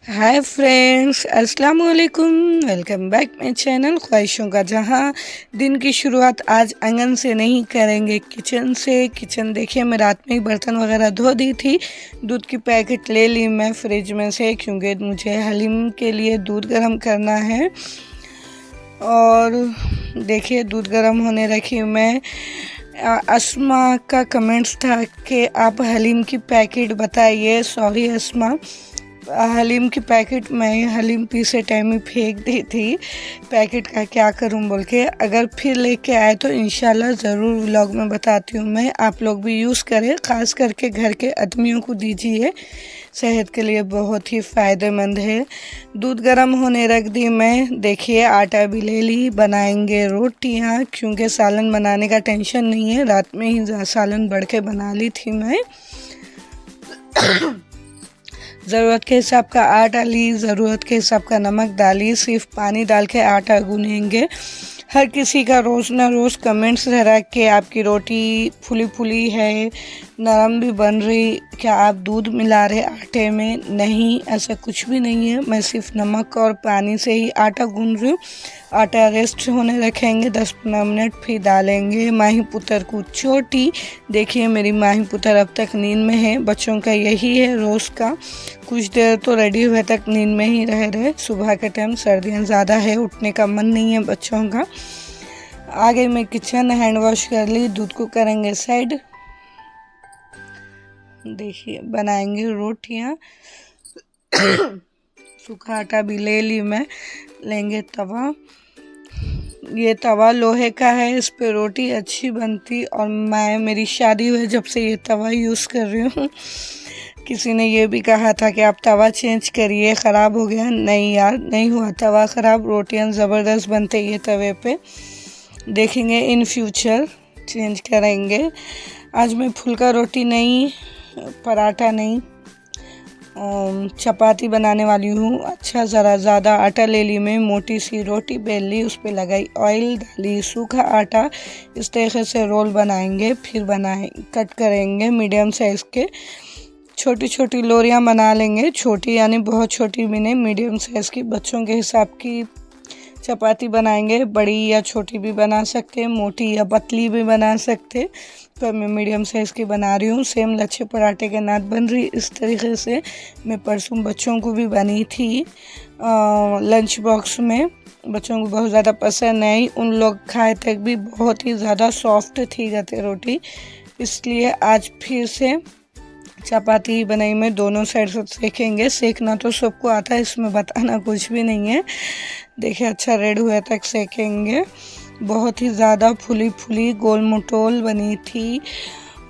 Hi friends, अस्सलाम वालेकुम। Welcome back my channel ख्वाहिशों का जहां। दिन की शुरुआत आज आंगन से नहीं करेंगे, किचन से। किचन देखिए, मैं रात में ही बर्तन वगैरह धो दी थी। दूध की पैकेट ले ली मैं फ्रिज में से, क्योंकि मुझे हलीम के लिए दूध गर्म करना है। और देखिए, दूध गर्म होने रखी मैं। अस्मा का कमेंट्स था कि आप हलीम की पैकेट बताइए। सॉरी अस्मा, हलीम की पैकेट मैं हलीम पीसे टाइम ही फेंक दी थी। पैकेट का क्या करूं बोल के, अगर फिर लेके आए तो इंशाल्लाह ज़रूर व्लॉग में बताती हूँ मैं। आप लोग भी यूज़ करें, ख़ास करके घर के आदमियों को दीजिए, सेहत के लिए बहुत ही फ़ायदेमंद है। दूध गर्म होने रख दी मैं। देखिए, आटा भी ले ली, बनाएंगे रोटियाँ, क्योंकि सालन बनाने का टेंशन नहीं है। रात में ही सालन बढ़ के बना ली थी मैं। ज़रूरत के हिसाब का आटा ली, ज़रूरत के हिसाब का नमक डाली। सिर्फ पानी डाल के आटा गूँथेंगे। हर किसी का रोज़ ना रोज़ कमेंट्स रह कि आपकी रोटी फुली फुली है, नरम भी बन रही, क्या आप दूध मिला रहे आटे में? नहीं, ऐसा कुछ भी नहीं है। मैं सिर्फ नमक और पानी से ही आटा गूँथ रही हूँ। आटा रेस्ट होने रखेंगे 10-15 मिनट, फिर डालेंगे। माही पुत्र को चोटी। देखिए, मेरी माही पुत्र अब तक नींद में है। बच्चों का यही है रोज़ का, कुछ देर तो रेडी हुए तक नींद में ही रहे। सुबह के टाइम सर्दियाँ ज़्यादा है, उठने का मन नहीं है बच्चों का। आगे मैं किचन हैंड वॉश कर ली, दूध को करेंगे साइड। देखिए, बनाएंगे रोटियाँ। सूखा आटा भी ले ली मैं। लेंगे तवा। ये तवा लोहे का है, इस पे रोटी अच्छी बनती। और मेरी शादी हुई जब से ये तवा यूज़ कर रही हूँ। किसी ने ये भी कहा था कि आप तवा चेंज करिए, ख़राब हो गया। नहीं यार, नहीं हुआ तवा ख़राब। रोटियाँ ज़बरदस्त बनते ये तवे पे। देखेंगे इन फ्यूचर, चेंज करेंगे। आज मैं फुल्का रोटी नहीं, पराठा नहीं, चपाती बनाने वाली हूँ। अच्छा, ज़रा ज़्यादा आटा ले ली मैं। मोटी सी रोटी बेल ली, उस पर लगाई ऑयल, डाली सूखा आटा। इस तरीके से रोल बनाएंगे, फिर कट करेंगे मीडियम साइज़ के। छोटी छोटी लोरियाँ बना लेंगे। छोटी यानी बहुत छोटी भी नहीं, मीडियम साइज़ की। बच्चों के हिसाब की चपाती बनाएंगे। बड़ी या छोटी भी बना सकते हैं, मोटी या पतली भी बना सकते। तो मैं मीडियम साइज़ की बना रही हूँ। सेम लच्छे पराठे के नाद बन रही इस तरीके से। मैं परसों बच्चों को भी बनी थी लंच बॉक्स में। बच्चों को बहुत ज़्यादा पसंद नहीं, उन लोग खाए तक भी बहुत ही ज़्यादा सॉफ्ट थी गते रोटी। इसलिए आज फिर से चपाती बनाई में। दोनों साइड से सेकेंगे। सेकना तो सबको आता है, इसमें बताना कुछ भी नहीं है। देखिए, अच्छा रेड हुए तक सेकेंगे। बहुत ही ज़्यादा फुली फुली गोल मटोल बनी थी।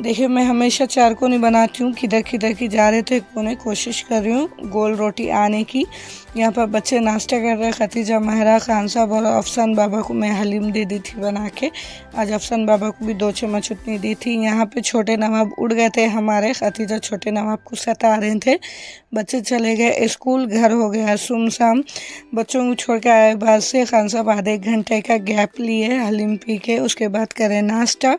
देखिए, मैं हमेशा चार कोनी बनाती हूँ। किधर किधर की जा रहे थे कोने, कोशिश कर रही हूँ गोल रोटी आने की। यहाँ पर बच्चे नाश्ता कर रहे। खतीजा, महरा, खान साहब और अफसान बाबा को मैं हलीम दे दी थी बना के। आज अफसान बाबा को भी 2 चम्मच उतनी दी थी। यहाँ पे छोटे नवाब उड़ गए थे हमारे। खतीजा छोटे नवाब को सता रहे थे। बच्चे चले गए स्कूल, घर हो गया सुमसाम। बच्चों को छोड़ के आए बाद से खान साहब आधे घंटे का गैप लिए हलीम पी के, उसके बाद करें नाश्ता।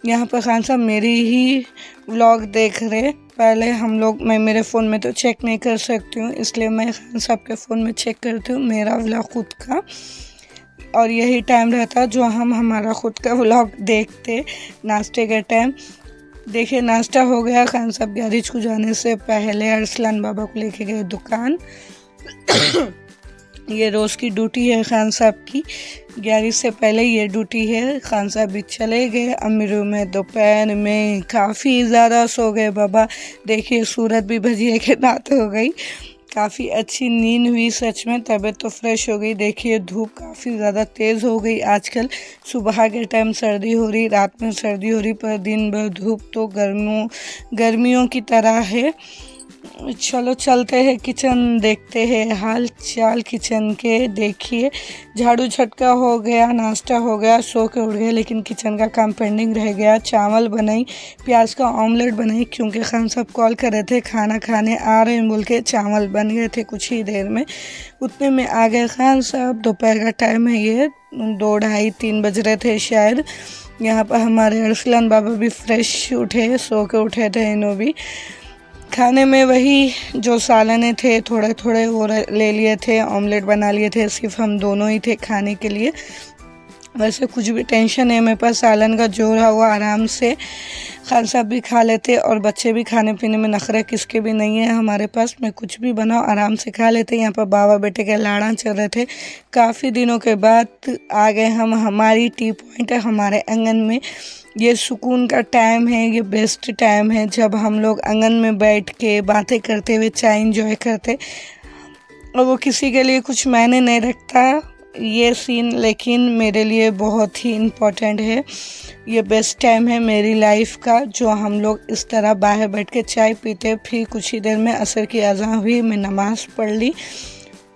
यहाँ पर खान साहब मेरी ही व्लॉग देख रहे। पहले हम लोग, मैं मेरे फ़ोन में तो चेक नहीं कर सकती हूँ, इसलिए मैं खान साहब के फ़ोन में चेक करती हूँ मेरा व्लॉग खुद का। और यही टाइम रहता जो हम हमारा खुद का व्लॉग देखते नाश्ते के टाइम। देखिए, नाश्ता हो गया। खान साहब गैरेज को जाने से पहले अरसलान बाबा को लेके गए दुकान। ये रोज़ की ड्यूटी है खान साहब की। गैरेज से पहले ये ड्यूटी है। खान साहब भी चले गए। अमीरों में दोपहर में काफ़ी ज़्यादा सो गए बाबा। देखिए, सूरत भी भजिए के रात हो गई। काफ़ी अच्छी नींद हुई, सच में तबीयत तो फ्रेश हो गई। देखिए, धूप काफ़ी ज़्यादा तेज़ हो गई आजकल। सुबह के टाइम सर्दी हो रही, रात में सर्दी हो रही, पर दिन भर धूप तो गर्मियों की तरह है। चलो चलते हैं किचन, देखते हैं हाल चाल किचन के। देखिए, झाड़ू झटका हो गया, नाश्ता हो गया, सो के उठ गए, लेकिन किचन का काम पेंडिंग रह गया। चावल बनाई, प्याज का ऑमलेट बनाई, क्योंकि खान साहब कॉल कर रहे थे खाना खाने आ रहे हैं बोल के। चावल बन गए थे कुछ ही देर में, उतने में आ गए खान साहब। दोपहर का टाइम है, ये 2, ढाई, 3 बज रहे थे शायद। यहाँ पर हमारे अरसलान बाबा भी फ्रेश उठे, सो के उठे थे इन्हों भी। खाने में वही जो सालने थे थोड़े थोड़े वो ले लिए थे, ऑमलेट बना लिए थे, सिर्फ हम दोनों ही थे खाने के लिए। वैसे कुछ भी टेंशन है मेरे पास, सालन का जो रहा वो आराम से खान साहब भी खा लेते और बच्चे भी, खाने पीने में नखरे किसके भी नहीं है हमारे पास। मैं कुछ भी बनाओ आराम से खा लेते। यहाँ पर बाबा बेटे के लाड़ा चल रहे थे। काफ़ी दिनों के बाद आ गए हम, हमारी टी पॉइंट है हमारे आंगन में। ये सुकून का टाइम है, ये बेस्ट टाइम है जब हम लोग आंगन में बैठ के बातें करते हुए चाय इंजॉय करते। और वो किसी के लिए कुछ मायने नहीं रखता ये सीन, लेकिन मेरे लिए बहुत ही इम्पोर्टेंट है। ये बेस्ट टाइम है मेरी लाइफ का, जो हम लोग इस तरह बाहर बैठ के चाय पीते। फिर कुछ ही देर में असर की अज़ान हुई, मैं नमाज़ पढ़ ली।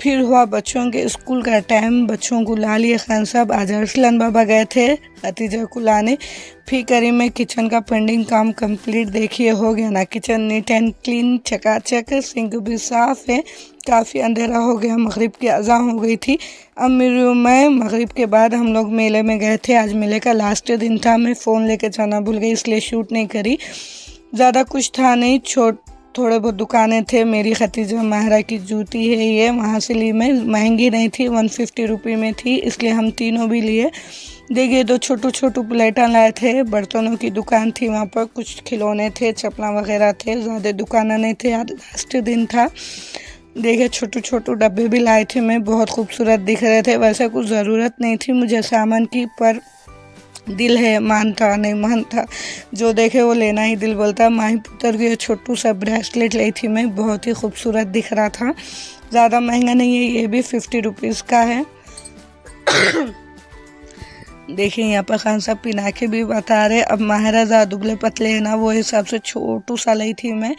फिर हुआ बच्चों के स्कूल का टाइम, बच्चों को ला लिए खान साहब। आज अरसलान बाबा गए थे खतीजा को लाने। फिर करी मैं किचन का पेंडिंग काम कंप्लीट, देखिए हो गया ना किचन नीट एंड क्लीन, चकाचक, सिंक भी साफ़ है। काफ़ी अंधेरा हो गया, मगरिब की अज़ान हो गई थी। अब मेरे रूम में मगरिब के बाद हम लोग मेले में गए थे। आज मेले का लास्ट दिन था, मैं फ़ोन लेके जाना भूल गई इसलिए शूट नहीं करी। ज़्यादा कुछ था नहीं, थोड़े बहुत दुकानें थे। मेरी खतीजा महरा की जूती है ये, वहाँ से ली मैं, महंगी नहीं थी, 150 रुपये में थी, इसलिए हम तीनों भी लिए। देखिए दो छोटू प्लेटा लाए थे। बर्तनों की दुकान थी वहाँ पर, कुछ खिलौने थे, चपला वगैरह थे, ज़्यादा दुकान नहीं थे, आज लास्ट दिन था। देखिए छोटू डब्बे भी लाए थे मैं, बहुत खूबसूरत दिख रहे थे। वैसे कुछ ज़रूरत नहीं थी मुझे सामान की, पर दिल है, मानता नहीं मानता, जो देखे वो लेना ही दिल बोलता। माही पुत्र के छोटू सा ब्रेसलेट ली थी मैं, बहुत ही खूबसूरत दिख रहा था। ज़्यादा महंगा नहीं है, ये भी 50 रुपीज़ का है। देखिए यहाँ पर खान साहब पिना के भी बता रहे। अब माहिरा ज़्यादा दुबले पतले है ना, वो हिसाब से छोटू सा ली थी मैं।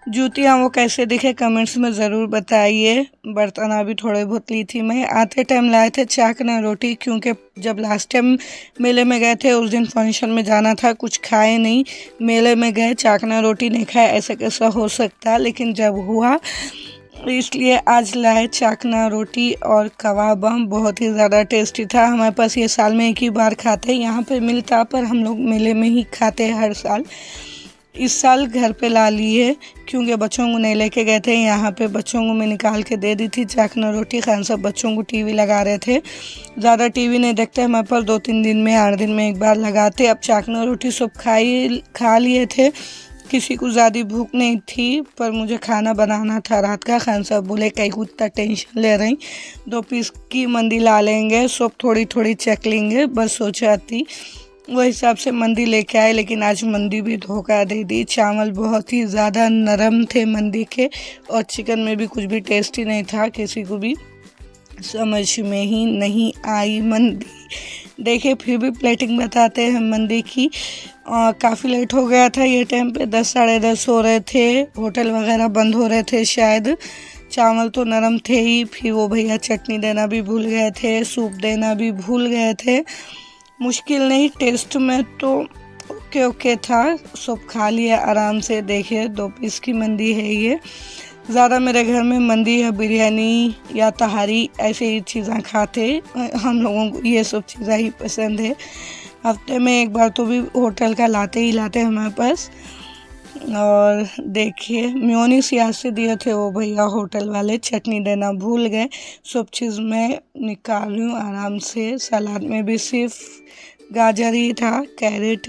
जूतियाँ वो कैसे दिखे कमेंट्स में ज़रूर बताइए। बर्तन अभी थोड़े बहुत ली थी मैं। आते टाइम लाए थे चाकना रोटी, क्योंकि जब लास्ट टाइम मेले में गए थे उस दिन फंक्शन में जाना था, कुछ खाए नहीं, मेले में गए चाकना रोटी नहीं खाए, ऐसा कैसा हो सकता। लेकिन जब हुआ इसलिए आज लाए चाकना रोटी और कबाब, बहुत ही ज़्यादा टेस्टी था। हमारे पास ये साल में एक ही बार खाते, यहाँ पे मिलता, पर हम लोग मेले में ही खाते हर साल। इस साल घर पे ला लिए क्योंकि बच्चों को नहीं लेके गए थे। यहाँ पे बच्चों को मैं निकाल के दे दी थी चाकना रोटी। खान साहब बच्चों को टीवी लगा रहे थे, ज़्यादा टीवी नहीं देखते हमारे पर, 2-3 दिन में 8 दिन में एक बार लगाते। अब चाकना रोटी सब खा लिए थे, किसी को ज़्यादा भूख नहीं थी, पर मुझे खाना बनाना था रात का। खान साहब बोले कहीं को इतना टेंशन ले रही, 2 पीस की मंदी ला लेंगे, सब थोड़ी थोड़ी चख लेंगे, बस सोचा थी वो हिसाब से मंदी लेके आए। लेकिन आज मंदी भी धोखा दे दी। चावल बहुत ही ज़्यादा नरम थे मंदी के, और चिकन में भी कुछ भी टेस्टी नहीं था, किसी को भी समझ में ही नहीं आई मंदी। देखिए फिर भी प्लेटिंग बताते हैं मंदी की। काफ़ी लेट हो गया था ये टाइम पे, 10 साढ़े 10 हो रहे थे, होटल वगैरह बंद हो रहे थे शायद। चावल तो नरम थे ही, फिर वो भैया चटनी देना भी भूल गए थे, सूप देना भी भूल गए थे। मुश्किल नहीं, टेस्ट में तो ओके था, सब खा लिया आराम से। देखिए 2 पीस की मंदी है ये। ज़्यादा मेरे घर में मंदी या बिरयानी या तहारी ऐसे ही चीज़ें खाते, हम लोगों को ये सब चीज़ें ही पसंद है। हफ्ते में एक बार तो भी होटल का लाते ही लाते हमारे पास। और देखिए मेयोनीज यहाँ से दिए थे वो भैया होटल वाले, चटनी देना भूल गए। सब चीज़ मैं निकाल रही हूँ आराम से। सलाद में भी सिर्फ गाजर ही था, कैरेट,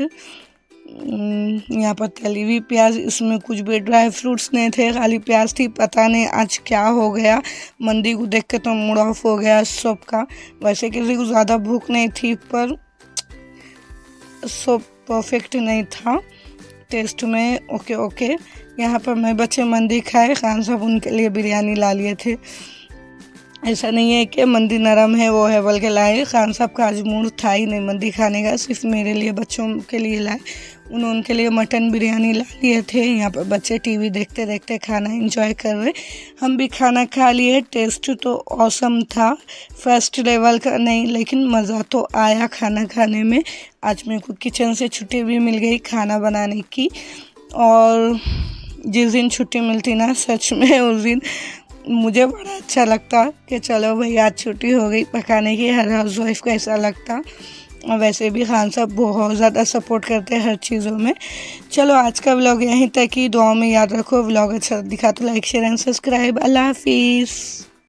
यहाँ पर तली हुई प्याज, इसमें कुछ भी ड्राई फ्रूट्स नहीं थे, खाली प्याज थी। पता नहीं आज क्या हो गया, मंदी को देख के तो मूड ऑफ हो गया सबका। वैसे किसी को ज़्यादा भूख नहीं थी, पर सब परफेक्ट नहीं था टेस्ट में, ओके। यहाँ पर मैं बच्चे मंदी खाए, खान साहब उनके लिए बिरयानी ला लिए थे। ऐसा नहीं है कि मंदी नरम है वो है, बल्कि लाए खान साहब का आज मूड था ही नहीं मंदी खाने का, सिर्फ मेरे लिए बच्चों के लिए लाए। उन्होंने उनके लिए मटन बिरयानी ला लिए थे। यहाँ पर बच्चे टीवी देखते देखते खाना एंजॉय कर रहे, हम भी खाना खा लिए। टेस्ट तो ऑसम था, फर्स्ट लेवल का नहीं, लेकिन मज़ा तो आया खाना खाने में। आज मेरे को किचन से छुट्टी भी मिल गई खाना बनाने की, और जिस दिन छुट्टी मिलती ना सच में उस दिन मुझे बड़ा अच्छा लगता कि चलो भाई आज छुट्टी हो गई पकाने की। हर हाउस वाइफ को ऐसा लगता। वैसे भी खान साहब बहुत ज़्यादा सपोर्ट करते हैं हर चीज़ों में। चलो आज का व्लॉग यहीं तक ही, दुआओं में याद रखो। व्लॉग अच्छा दिखा तो लाइक शेयर एंड सब्सक्राइब। अल्लाह हाफिज़।